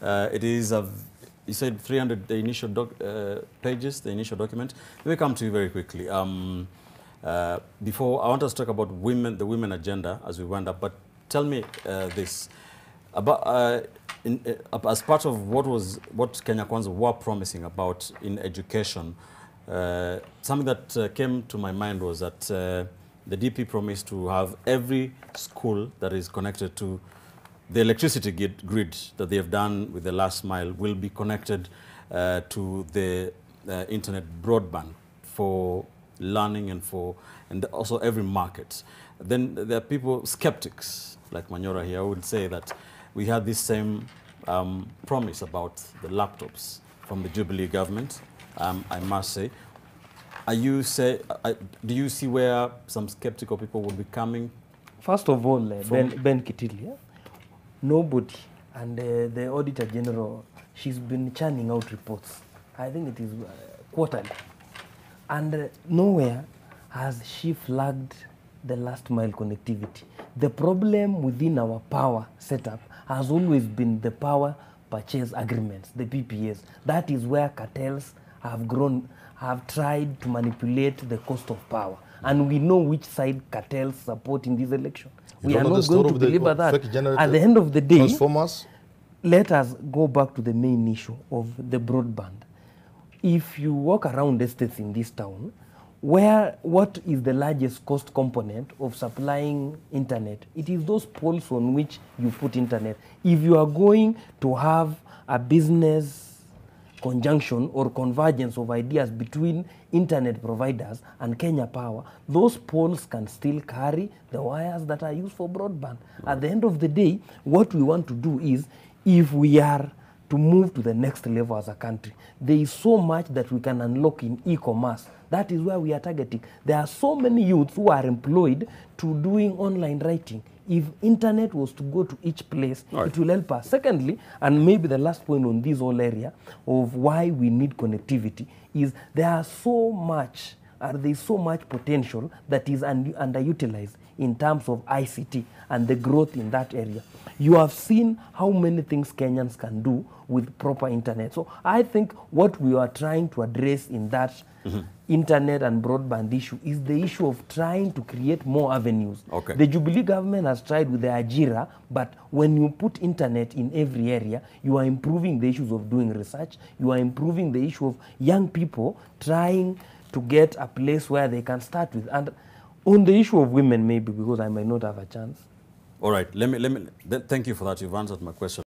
It is you said 300 the initial pages, the initial document. Let me come to you very quickly. Before I want us to talk about women, the women agenda as we wind up. But tell me this about as part of what Kenya Kwanza were promising about in education. Something that came to my mind was that the DP promised to have every school that is connected to the electricity grid that they have done with the last mile will be connected to the internet broadband for learning and also every market. Then there are people, skeptics like Manyora here, who would say that we had this same promise about the laptops from the Jubilee government, I must say. Do you see where some skeptical people will be coming? First of all, Ben Kitilia, nobody, and the Auditor General, she's been churning out reports. I think it is quarterly. And nowhere has she flagged the last mile connectivity. The problem within our power setup has always been the power purchase agreements, the PPAs. That is where cartels have tried to manipulate the cost of power. And we know which side cartels support in this election. We are not going to deliver that. At the end of the day, let us go back to the main issue of the broadband. If you walk around estates in this town, what is the largest cost component of supplying internet? It is those poles on which you put internet. If you are going to have a business conjunction or convergence of ideas between internet providers and Kenya Power, those poles can still carry the wires that are used for broadband. At the end of the day, what we want to do is, if we are to move to the next level as a country, there is so much that we can unlock in e-commerce. That is where we are targeting. There are so many youths who are employed to doing online writing. If internet was to go to each place, it will help us. Secondly, and maybe the last point on this whole area of why we need connectivity, is there is so much potential that is underutilized in terms of ICT and the growth in that area. You have seen how many things Kenyans can do with proper internet. So I think what we are trying to address in that internet and broadband issue is the issue of trying to create more avenues. The Jubilee government has tried with the Ajira, but when you put internet in every area, you are improving the issues of doing research, you are improving the issue of young people trying to get a place where they can start with. And on the issue of women, maybe, because I might not have a chance. All right, thank you for that. You've answered my question.